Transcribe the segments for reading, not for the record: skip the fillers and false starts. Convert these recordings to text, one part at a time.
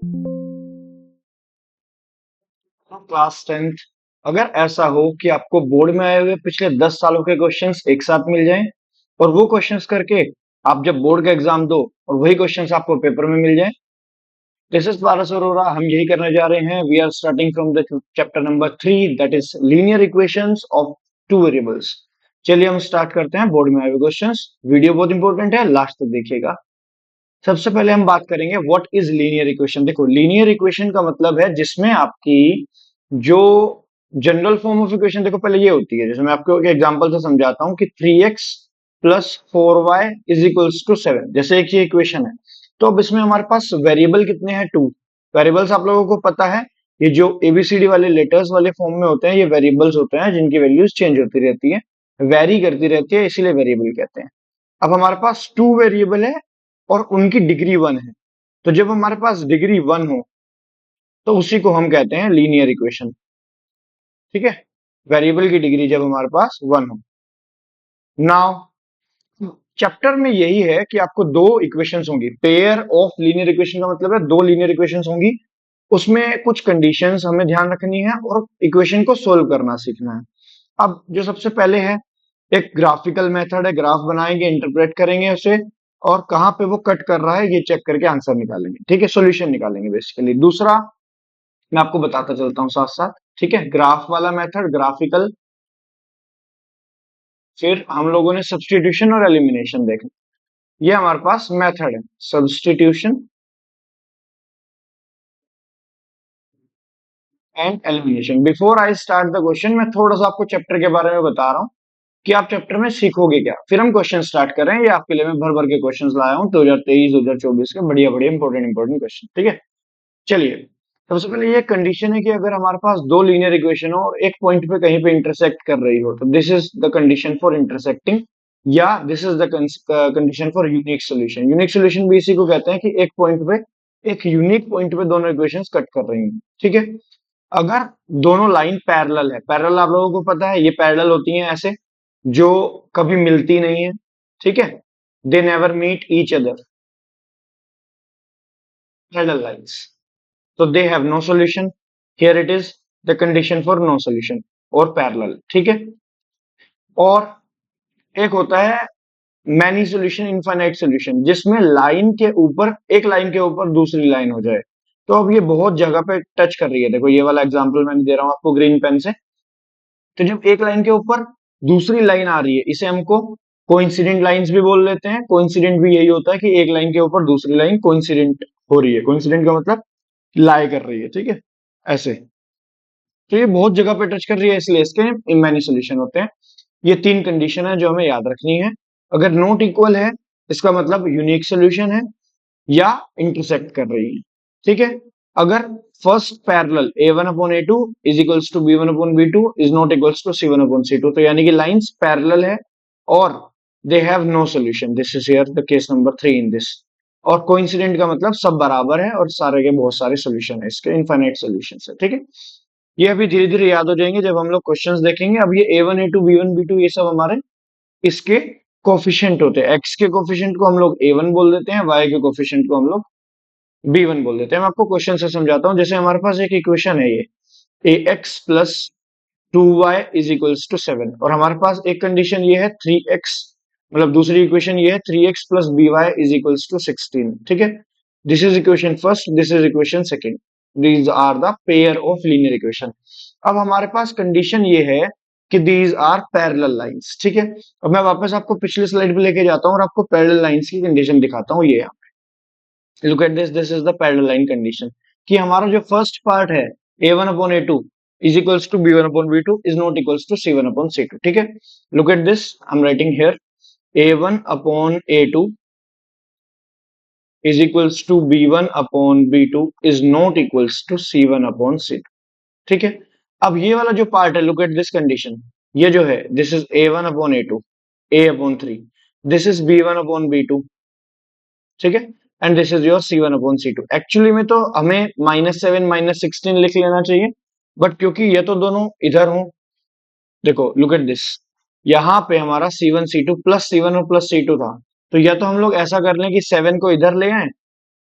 तो class 10th, अगर ऐसा हो कि आपको बोर्ड में आए हुए पिछले 10 सालों के क्वेश्चंस एक साथ मिल जाएं और वो क्वेश्चंस करके आप जब बोर्ड का एग्जाम दो और वही क्वेश्चंस आपको पेपर में मिल जाएं। दिस इज पारस अरोरा, हम यही करने जा रहे हैं। We are starting from the chapter number 3, that is linear equations of two variables. चलिए हम स्टार्ट करते हैं बोर्ड में आए हुए क्वेश्चंस। वीडियो बहुत इंपॉर्टेंट है, लास्ट तक देखिएगा। सबसे पहले हम बात करेंगे व्हाट इज लीनियर इक्वेशन। देखो, लीनियर इक्वेशन का मतलब है जिसमें आपकी जो जनरल फॉर्म ऑफ इक्वेशन, देखो पहले ये होती है, जैसे मैं आपको एक एग्जांपल से समझाता हूं कि 3x plus 4y is equals to 7, जैसे एक ये इक्वेशन है। तो अब इसमें हमारे पास वेरिएबल कितने हैं? 2 वेरिएबल्स। आप लोगों को पता है ये जो एबीसीडी वाले लेटर्स वाले फॉर्म में होते हैं, ये वेरिएबल्स होते हैं जिनकी वैल्यूज चेंज होती रहती है, वेरी करती रहती है, इसीलिए वेरिएबल कहते हैं। अब हमारे पास 2 वेरिएबल है और उनकी डिग्री 1 है। तो जब हमारे पास डिग्री 1 हो तो उसी को हम कहते हैं लीनियर इक्वेशन। ठीक है, वेरिएबल की डिग्री जब हमारे पास 1 हो। नाउ चैप्टर में यही है कि आपको दो इक्वेशंस होंगी। पेयर ऑफ लीनियर इक्वेशन का मतलब है दो लीनियर इक्वेशंस होंगी, उसमें कुछ कंडीशंस हमें ध्यान रखनी है और इक्वेशन को सोल्व करना सीखना है। अब जो सबसे पहले है, एक ग्राफिकल मेथड है, ग्राफ बनाएंगे, इंटरप्रेट करेंगे उसे, और कहां पे वो कट कर रहा है ये चेक करके आंसर निकालेंगे। ठीक है, सॉल्यूशन निकालेंगे बेसिकली। दूसरा मैं आपको बताता चलता हूँ साथ साथ। ठीक है, ग्राफ वाला मेथड, ग्राफिकल। फिर हम लोगों ने सब्स्टिट्यूशन और एलिमिनेशन देखा। ये हमारे पास मेथड है, substitution and elimination. Before I start the question, मैं थोड़ा सा आपको चैप्टर के बारे में बता रहा हूँ कि आप चैप्टर में सीखोगे क्या, फिर हम क्वेश्चन स्टार्ट कर रहे हैं। ये आपके लिए मैं भर भर के क्वेश्चन लाया हूँ 2023 2024 के, बढ़िया बढ़िया इंपॉर्टेंट इंपॉर्टेंट क्वेश्चन। ठीक है, चलिए। सबसे पहले ये कंडीशन है कि अगर हमारे पास दो लीनियर इक्वेशन हो और एक पॉइंट पे कहीं पे इंटरसेक्ट कर रही हो, तो this is the condition for intersecting, या this is the condition for unique solution. Unique solution भी इसी को कहते हैं कि एक पॉइंट पे, एक यूनिक पॉइंट पे दोनों इक्वेशंस कट कर रही हैं। ठीक है, अगर दोनों लाइन पैरेलल है, पैरेलल आप लोगों को पता है ये पैरेलल होती हैं ऐसे, जो कभी मिलती नहीं है। ठीक है, they never meet each other, parallel lines. तो they have no solution. Here it is the condition for no solution और पैरेलल। ठीक है, और एक होता है मैनी सॉल्यूशन, इनफाइनाइट सॉल्यूशन, जिसमें लाइन के ऊपर, एक लाइन के ऊपर दूसरी लाइन हो जाए। तो अब ये बहुत जगह पे टच कर रही है। देखो ये वाला एग्जांपल मैंने दे रहा हूं आपको ग्रीन पेन से। तो जब एक लाइन के ऊपर दूसरी लाइन आ रही है, इसे हमको कोइंसिडेंट लाइंस भी बोल लेते हैं। कोइंसिडेंट भी यही होता है कि एक लाइन के ऊपर दूसरी लाइन कोइंसिडेंट हो रही है। कोइंसिडेंट का मतलब लाई कर रही है। ठीक है, ऐसे। तो ये बहुत जगह पे टच कर रही है, इसलिए इसके इमैनी सोल्यूशन होते हैं। ये तीन कंडीशन है जो हमें याद रखनी है। अगर नॉट इक्वल है, इसका मतलब यूनिक सोल्यूशन है या इंटरसेक्ट कर रही है। ठीक है, अगर first parallel a1 upon a2 is equals to b1 upon b2 is not equals to c1 upon c2, तो यानी कि लाइंस पैरेलल है और they have no solution. This is here the case number 3 in this. और coincident का मतलब सब बराबर है और सारे के बहुत सारे सोल्यूशन है, इसके इनफाइनाइट सोल्यूशन है। ठीक है, ये अभी धीरे धीरे याद हो जाएंगे जब हम लोग क्वेश्चंस देखेंगे। अब ये a1 a2 b1 b2 ये सब हमारे इसके कोफिशिएंट होते हैं। x के कोफिशिएंट को हम लोग a1 बोल देते हैं, y के कोफिशिएंट को हम लोग b1 बोल देते हैं। मैं आपको क्वेश्चन से समझाता हूँ। जैसे हमारे पास एक इक्वेशन है ये ax plus 2y is equals to 7, और हमारे पास एक कंडीशन ये है 3x, मतलब दूसरी इक्वेशन ये है 3x plus by is equals to 16। ठीक है, this is equation first, this is equation second. These are the pair of linear equation. अब हमारे पास कंडीशन ये है कि दीज आर पैरेलल लाइंस। ठीक है, अब मैं वापस आपको पिछले स्लाइड पे लेके जाता हूँ और आपको पैरेलल लाइंस की कंडीशन दिखाता हूँ। ये look at this, this is the parallel line condition, कि हमारा जो फर्स्ट पार्ट है a1 upon a2 is equals to b1 upon b2 is not equals to c1 upon c2। ठीक है, look at this, I am writing here a1 upon a2 is equals to b1 upon b2 is not equals to c1 upon c2। ठीक है, अब ये वाला जो part है, look at this condition, ये जो है this is a1 upon a2 a upon 3, this is b1 upon b2। ठीक है, and this is your c1 upon c2। Actually में तो हमें -7 -16 लिख लेना चाहिए, बट क्योंकि ये तो दोनों इधर हो, देखो लुक एट दिस, यहाँ पे हमारा c1 c2 प्लस c1 और प्लस c2 था, तो या तो हम लोग ऐसा कर लें कि 7 को इधर ले आए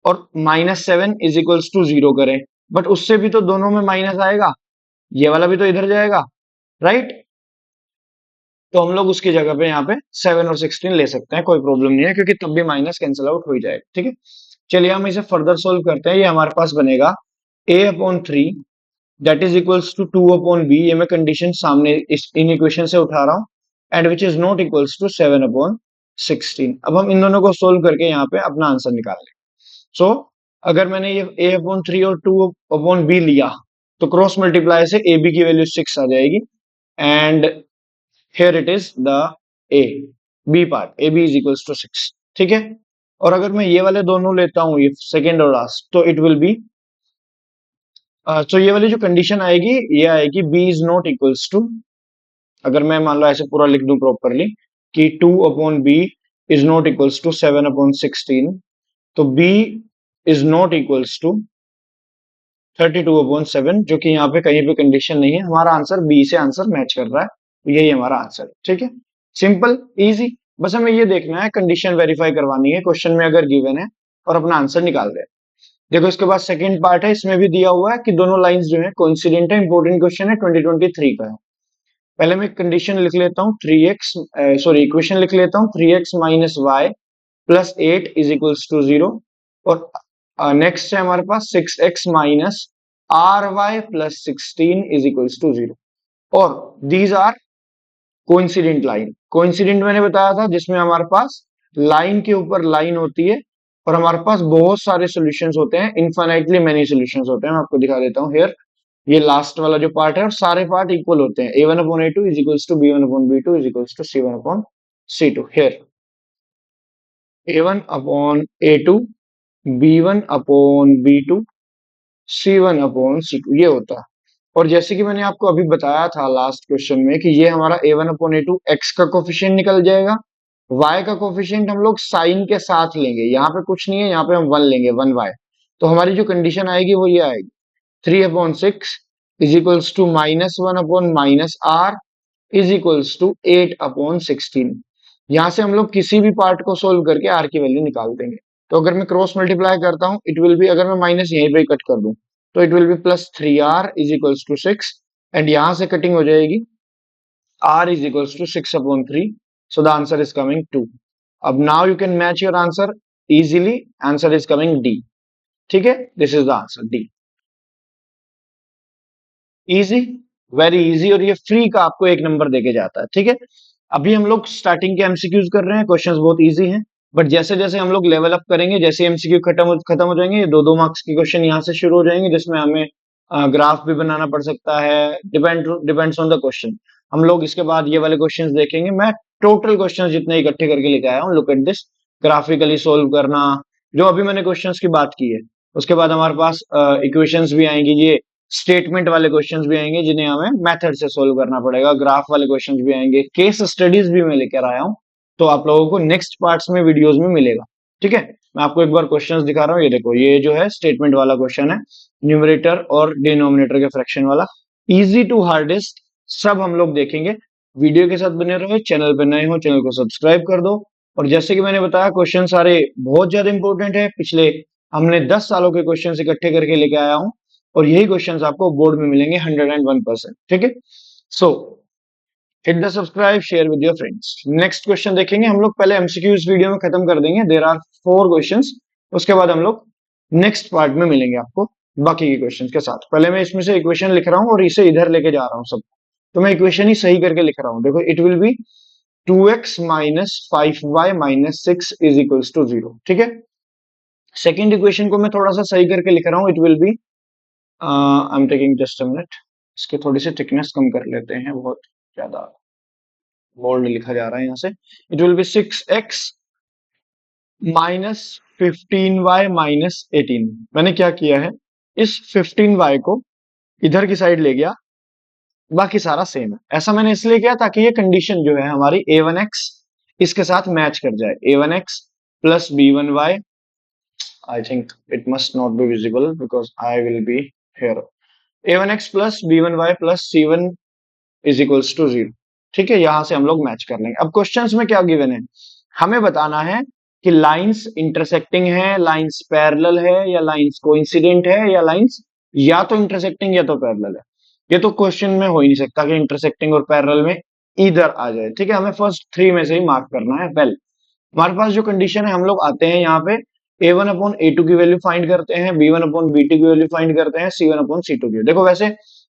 और -7 इज इक्वल्स टू 0 करें, बट उससे भी तो दोनों में माइनस आएगा, ये वाला भी तो इधर जाएगा, राइट। तो हम लोग उसकी जगह पे यहाँ पे 7 और 16 ले सकते हैं, कोई प्रॉब्लम नहीं है, क्योंकि तब भी माइनस कैंसिल आउट हो ही जाएगा, ठीक है। चलिए हम इसे फर्दर सोल्व करते हैं। ये हमारे पास बनेगा a/3 that is equals to 2/b, ये मैं कंडीशन सामने इस इन इक्वेशन से उठा रहा हूँ, and which is not equals to 7/16। अब हम इन दोनों को सोल्व करके यहाँ पे अपना आंसर निकाल लेंगे। सो अगर मैंने ये a/3 और 2/b लिया, तो क्रॉस मल्टीप्लाई से ab की वैल्यू 6 आ जाएगी, and here it is the a b part ab is equals to 6, ठीक है। और अगर मैं ये वाले दोनों लेता हूं, ये सेकेंड और लास्ट, तो इट विल बी तो ये वाली जो कंडीशन आएगी, ये आएगी b is not equals to, अगर मैं मान लो ऐसे पूरा लिख दूं प्रॉपरली कि 2/b is not equals to 7/16, तो b is not equals to 32/7, जो कि यहाँ पे कहीं पे कंडीशन नहीं है, हमारा आंसर बी से आंसर मैच कर रहा है, तो यही हमारा आंसर है, ठीक है। सिंपल इजी, बस हमें ये देखना है, कंडीशन वेरीफाई करवानी है क्वेश्चन में अगर गिवन है, और अपना आंसर निकाल दे। देखो इसके बाद सेकंड पार्ट है, इसमें भी दिया हुआ है कि दोनों लाइंस जो है कोइंसिडेंट है, इंपॉर्टेंट क्वेश्चन है, 2023 का है। पहले मैं कंडीशन लिख लेता हूँ 3x, सॉरी इक्वेशन लिख लेता हूँ 3x minus y plus 8 is equals to 0, और नेक्स्ट है हमारे पास 6x minus r y plus 16 is equals to 0, और these are coincident line. Coincident मैंने बताया था जिसमें हमारे पास लाइन के ऊपर लाइन होती है, और हमारे पास बहुत सारे सॉल्यूशंस होते हैं, इनफाइनाइटली मेनी सॉल्यूशंस होते हैं। मैं आपको दिखा देता हूँ हियर, ये लास्ट वाला जो पार्ट है, और सारे पार्ट इक्वल होते हैं, a1/a2 is equals to b1/b2 is equals to c1/c2। Here a1/a2 b1/b2 c1/c2 ये होता है। और जैसे कि मैंने आपको अभी बताया था लास्ट क्वेश्चन में कि ये हमारा a1/a2 x का कोफिशिएंट निकल जाएगा, y का कोफिशिएंट हम लोग साइन के साथ लेंगे, यहाँ पे कुछ नहीं है, यहाँ पे हम 1 लेंगे, 1y। तो हमारी जो कंडीशन आएगी वो ये आएगी 3/6 is equals to -1/-r is equals to 8/16। यहां से हम लोग किसी भी पार्ट को सोल्व करके r की वैल्यू निकाल देंगे। तो अगर मैं क्रॉस मल्टीप्लाई करता हूं, इट विल बी, अगर मैं माइनस यहीं पे कट कर दूं, तो it will be +3r is equals to 6, and यहां से कटिंग हो जाएगी, r is equals to 6/3, so the answer is coming 2। अब now you can match your answer easily, answer is coming D, ठीक है, this is the answer D. Easy, very easy, और ये free का आपको 1 नंबर देके जाता है, ठीक है। अभी हम लोग स्टार्टिंग के एमसीक्यूज कर रहे हैं, क्वेश्चंस बहुत इजी हैं, बट जैसे जैसे हम लोग लेवल अप करेंगे, जैसे एमसीक्यू खत्म हो जाएंगे, 2-2 मार्क्स के क्वेश्चन यहाँ से शुरू हो जाएंगे, जिसमें हमें ग्राफ भी बनाना पड़ सकता है, डिपेंड्स ऑन द क्वेश्चन। हम लोग इसके बाद ये वाले क्वेश्चंस देखेंगे, मैं टोटल क्वेश्चंस जितने इकट्ठे करके लेके आया हूँ, look at this, graphically solve करना, जो अभी मैंने क्वेश्चंस की बात की है। उसके बाद हमारे पास इक्वेशंस भी आएंगी, ये स्टेटमेंट वाले क्वेश्चंस भी आएंगे जिन्हें हमें मेथड से सोल्व करना पड़ेगा, ग्राफ वाले क्वेश्चंस भी आएंगे, केस स्टडीज भी मैं लेकर आया हूं, तो आप लोगों को नेक्स्ट पार्ट्स में वीडियोस में मिलेगा, ठीक है। मैं आपको एक बार क्वेश्चंस दिखा रहा हूँ, ये देखो, ये जो है स्टेटमेंट वाला क्वेश्चन है, न्यूमरेटर और डिनोमिनेटर के फ्रैक्शन वाला, इजी टू हार्डेस्ट, सब हम लोग देखेंगे। वीडियो के साथ बने रहो, चैनल पे नए हो चैनल को सब्सक्राइब कर दो। और जैसे कि मैंने बताया, क्वेश्चन सारे बहुत ज्यादा इंपॉर्टेंट है, पिछले हमने 10 सालों के क्वेश्चन इकट्ठे करके लेके आया हूं, और यही क्वेश्चंस आपको बोर्ड में मिलेंगे 101%, ठीक है। सो hit the subscribe, share with your friends. Next question देखेंगे हम लोग, पहले एमसीक्यू इस वीडियो में खत्म कर देंगे, देयर आर 4 क्वेश्चंस, उसके बाद हम लोग नेक्स्ट पार्ट में मिलेंगे आपको बाकी के क्वेश्चंस के साथ। पहले मैं इसमें से इक्वेशन लिख रहा हूं और इसे इधर लेके जा रहा हूं सब, तो मैं इक्वेशन ही सही करके लिख रहा हूं। देखो, it will be 2x minus 5y minus 6 is equals to 0, ठीक है। सेकेंड इक्वेशन को मैं थोड़ा सा सही करके लिख रहा हूं, it will B, I am taking just a minute, इसके थोड़ी सी थिकनेस कम कर लेते हैं, बहुत ज्यादा बोल्ड लिखा जा रहा है यहाँ से। It will B 6x minus 15y minus 18। मैंने क्या किया है, इस 15y को इधर की साइड ले गया, बाकी सारा सेम है। ऐसा मैंने इसलिए किया ताकि ये कंडीशन जो है हमारी a1x इसके साथ मैच कर जाए, a1x plus b1y, I think it must not be visible because I will be here, a1x plus b1y plus c1 is equals to 0, ठीक है। यहां से हम लोग मैच कर लेंगे। अब क्वेश्चंस में क्या गिवन है, हमें बताना है कि लाइंस इंटरसेक्टिंग है, लाइंस पैरेलल है, या लाइंस कोइंसिडेंट है, या लाइंस या तो इंटरसेक्टिंग या तो पैरेलल है। ये तो क्वेश्चन में हो ही नहीं सकता कि इंटरसेक्टिंग और पैरेलल में इधर आ जाए। ठीक है, हमें फर्स्ट थ्री में से ही मार्क करना है। वेल, हमारे पास जो कंडीशन है, हम लोग आते हैं यहाँ पे a1 अपॉन a2 की वैल्यू फाइंड करते हैं, b1 अपॉन b2 की वैल्यू फाइंड करते हैं, c1 अपॉन c2 की। देखो वैसे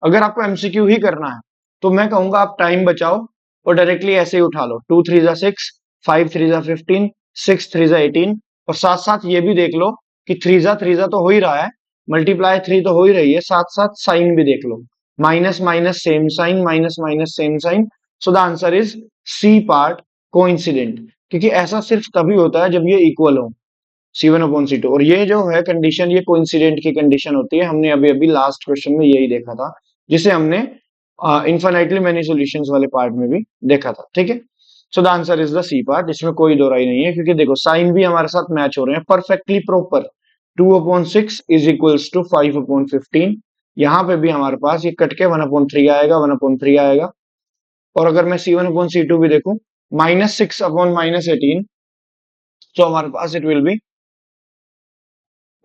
अगर आपको एमसीक्यू ही करना है तो मैं कहूंगा आप टाइम बचाओ और डायरेक्टली ऐसे ही उठा लो, 2 3 जा 6, 5 3 जा 15, 6 3 जा 18, और साथ साथ ये भी देख लो कि 3 जा तो हो ही रहा है, मल्टीप्लाई 3 तो हो ही रही है, साथ साथ साइन भी देख लो, minus minus same sign, minus minus same sign. So the answer is C part, coincident. क्योंकि ऐसा सिर्फ तभी होता है जब ये इक्वल हो, C1 अपॉन C2। और ये जो है कंडीशन, ये कोइंसिडेंट की कंडीशन होती है। हमने अभी अभी लास्ट क्वेश्चन में यही देखा था, जिसे हमने इन्फिनिटली मेनी सॉल्यूशंस वाले पार्ट में भी देखा था। ठीक है, so the answer is the C part. इसमें कोई दो राय नहीं है, क्योंकि देखो साइन भी हमारे साथ मैच हो रहे हैं perfectly proper. 2/6 is equals to 5/15। यहाँ पे भी हमारे पास ये कट के 1/3 आएगा, 1/3 आएगा। और अगर मैं C1/C2 भी देखूं, -6/-18, तो हमारे पास it will be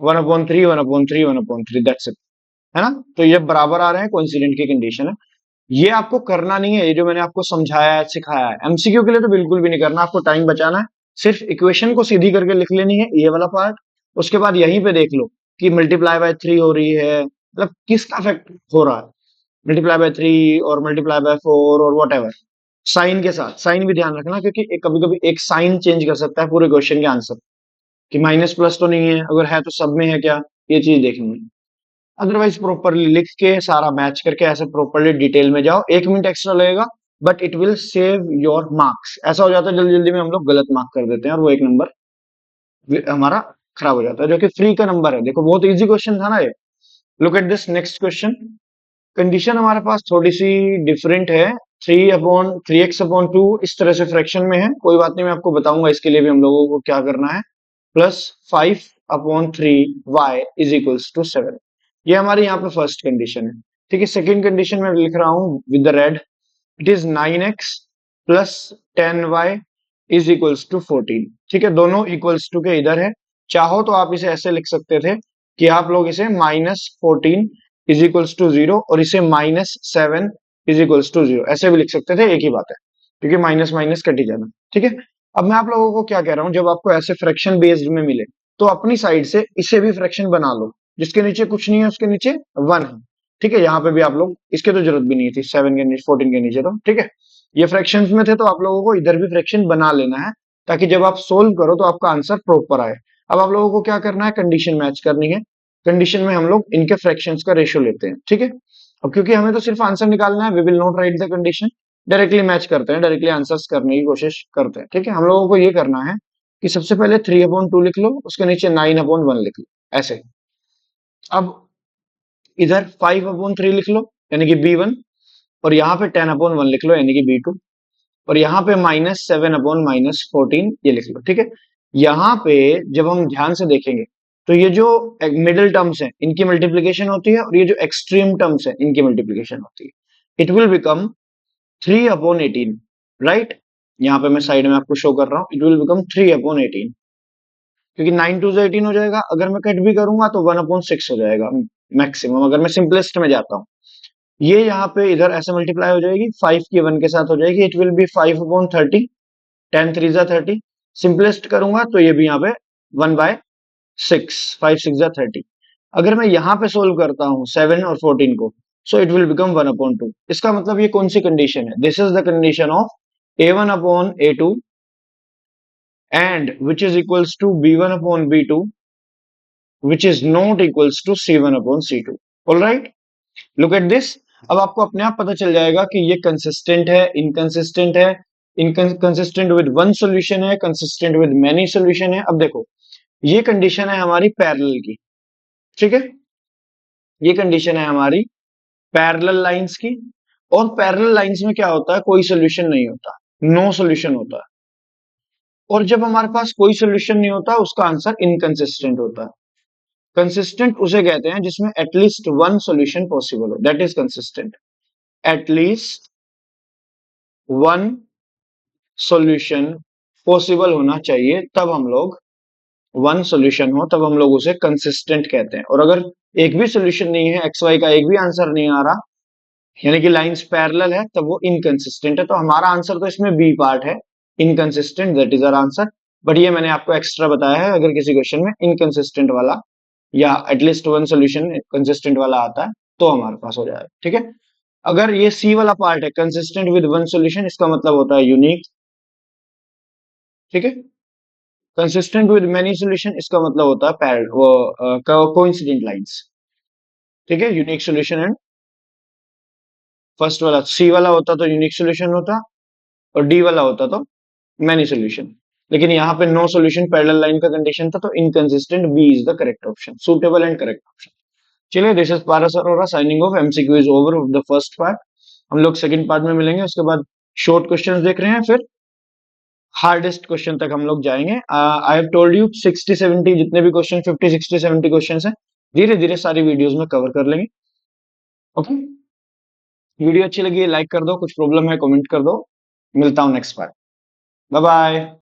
1/3, 1/3, 1/3, that's it, है ना। तो ये बराबर आ रहे हैं, कोइंसिडेंट की कंडीशन है। ये आपको करना नहीं है, ये जो मैंने आपको समझाया है, सिखाया है, एमसीक्यू के लिए तो बिल्कुल भी नहीं करना, आपको टाइम बचाना है। सिर्फ इक्वेशन को सीधी करके लिख लेनी है, ये वाला पार्ट। उसके बाद यहीं पे देख लो कि मल्टीप्लाई बाय 3 हो रही है, मतलब किसका इफेक्ट हो रहा है, मल्टीप्लाई बाय 3 और मल्टीप्लाई बाय 4 और वट एवर। साइन के साथ, साइन भी ध्यान रखना, क्योंकि कभी कभी एक साइन चेंज कर सकता है पूरे क्वेश्चन के आंसर, कि माइनस प्लस तो नहीं है, अगर है तो सब में है क्या, ये चीज देखनी है। अदरवाइज प्रॉपरली लिख के सारा मैच करके ऐसे प्रॉपरली डिटेल में जाओ, 1 मिनट एक्स्ट्रा लगेगा, but it will save your marks. ऐसा हो जाता है जल्दी जल्दी में हम लोग गलत मार्क कर देते हैं, और वो 1 नंबर हमारा खराब हो जाता है, जो कि फ्री का नंबर है। देखो बहुत इजी क्वेश्चन था ना ये। Look at this next question. Condition हमारे पास थोड़ी सी डिफरेंट है, 3/3x/2 इस तरह से फ्रैक्शन में है। कोई बात नहीं, मैं आपको बताऊंगा इसके लिए भी हम लोगों को क्या करना है। Plus 5/3y is equals to 7। ये हमारी यहाँ पे फर्स्ट कंडीशन है। ठीक है, सेकेंड कंडीशन में लिख रहा हूं with the red, it is 9x plus 10y is equals to 14। ठीक है, दोनों इक्वल्स टू के इधर है। चाहो तो आप इसे ऐसे लिख सकते थे कि आप लोग इसे -14 इज इक्वल्स टू 0 और इसे -7 इज इक्वल्स टू 0 ऐसे भी लिख सकते थे, एक ही बात है, क्योंकि माइनस माइनस कट ही जाना। ठीक है, अब मैं आप लोगों को क्या कह रहा हूं, जब आपको ऐसे फ्रैक्शन बेस्ड में मिले तो अपनी साइड से इसे भी फ्रैक्शन बना लो, जिसके नीचे कुछ नहीं है उसके नीचे 1 है। ठीक है, यहाँ पे भी आप लोग, इसके तो जरूरत भी नहीं थी 7 के नीचे 14 के नीचे, तो ठीक है, ये फ्रैक्शंस में थे तो आप लोगों को इधर भी फ्रैक्शन बना लेना है, ताकि जब आप सोल्व करो तो आपका आंसर प्रॉपर आए। अब आप लोगों को क्या करना है, कंडीशन मैच करनी है। कंडीशन में हम लोग इनके फ्रैक्शंस का रेशियो लेते हैं। ठीक है, अब क्योंकि हमें तो सिर्फ आंसर निकालना है, we will not write the condition, directly match करते हैं, डायरेक्टली आंसर्स करने की कोशिश करते हैं। ठीक है, हम लोगों को ये करना है कि सबसे पहले 3/2 लिख लो, उसके नीचे 9/1 लिख लो, ऐसे। अब इधर 5/3 लिख लो, यानी कि B1, और यहाँ पे 10/1 लिख लो, यानी कि B2, और यहाँ पे -7/-14 ये लिख लो। ठीक है, यहाँ पे जब हम ध्यान से देखेंगे तो ये जो मिडिल टर्म्स हैं इनकी मल्टीप्लीकेशन होती है, और ये जो एक्सट्रीम टर्म्स हैं इनकी मल्टीप्लीकेशन होती है। It will become 3/18, right. यहाँ पे मैं साइड में आपको शो कर रहा हूँ, इट विल बिकम 3/18, क्योंकि 9 2 18 हो जाएगा। अगर मैं कट भी करूंगा तो 1/6 हो जाएगा मैक्सिमम, अगर मैं सिंपलेस्ट में जाता हूँ। ये यहाँ पे इधर ऐसे मल्टीप्लाई हो जाएगी, 5 की 1 के साथ हो जाएगी, इट विल बी 5/30, 10 3 जा 30। सिंपलेस्ट करूंगा तो ये भी यहाँ पे 1/6, 5 6 जा 30। अगर मैं यहाँ पे सोल्व करता हूँ 7 और 14 को, सो इट विल बिकम 1/2। इसका मतलब ये कौन सी कंडीशन है, this is the condition of A1/A2 and which is equals to B1/B2 which is not equals to C1/C2। All right, look at this. अब आपको अपने आप पता चल जाएगा कि ये कंसिस्टेंट है, इनकंसिस्टेंट है, इनकंसिस्टेंट विद वन सॉल्यूशन है, कंसिस्टेंट विद मेनी सॉल्यूशन है। अब देखो, ये कंडीशन है हमारी पैरेलल की। ठीक है, ये कंडीशन है हमारी पैरेलल लाइंस की, और पैरेलल लाइंस में क्या होता है, कोई सॉल्यूशन नहीं होता, नो सॉल्यूशन होता है। और जब हमारे पास कोई सॉल्यूशन नहीं होता, उसका आंसर इनकंसिस्टेंट होता है। कंसिस्टेंट उसे कहते हैं जिसमें एटलीस्ट वन सॉल्यूशन पॉसिबल हो, that is consistent. At least one solution possible होना चाहिए, तब हम लोग वन सॉल्यूशन हो तब हम लोग उसे कंसिस्टेंट कहते हैं। और अगर एक भी सॉल्यूशन नहीं है, एक्स वाई का एक भी आंसर नहीं आ रहा, यानी कि लाइंस पैरेलल है, तब वो इनकंसिस्टेंट है। तो हमारा आंसर तो इसमें बी पार्ट है, inconsistent, that is our answer. But ये मैंने आपको एक्स्ट्रा बताया है, अगर किसी क्वेश्चन में इनकंसिस्टेंट वाला या एटलीस्ट वन सॉल्यूशन कंसिस्टेंट वाला आता है तो हमारे पास हो जाएगा। ठीक है, अगर ये सी वाला पार्ट है कंसिस्टेंट विद वन सॉल्यूशन, इसका मतलब होता है यूनिक। ठीक है, कंसिस्टेंट विद मेनी सॉल्यूशन इसका मतलब होता है पैरेलल, वो कोइंसिडेंट लाइंस। ठीक है, यूनिक सॉल्यूशन एंड फर्स्ट वाला सी वाला होता तो यूनिक सॉल्यूशन होता, और डी वाला होता तो मेनी सॉल्यूशन। लेकिन यहाँ पे नो सॉल्यूशन पैरेलल लाइन का कंडीशन था, तो inconsistent B is the correct option, suitable and correct option. चलिए, this is Paras Arora signing off. MCQ is over of the first part. हम लोग सेकंड पार्ट में मिलेंगे, उसके बाद शॉर्ट क्वेश्चंस देख रहे हैं, फिर हार्डेस्ट क्वेश्चन तक हम लोग जाएंगे। आई हैव टोल्ड यू 60-70 जितने भी क्वेश्चन, 50-60-70 क्वेश्चन है, धीरे धीरे सारी वीडियोस में कवर कर लेंगे। ओके, वीडियो अच्छी लगी है लाइक कर दो, कुछ प्रॉब्लम है कमेंट कर दो। मिलता हूँ नेक्स्ट पार्ट। Bye bye.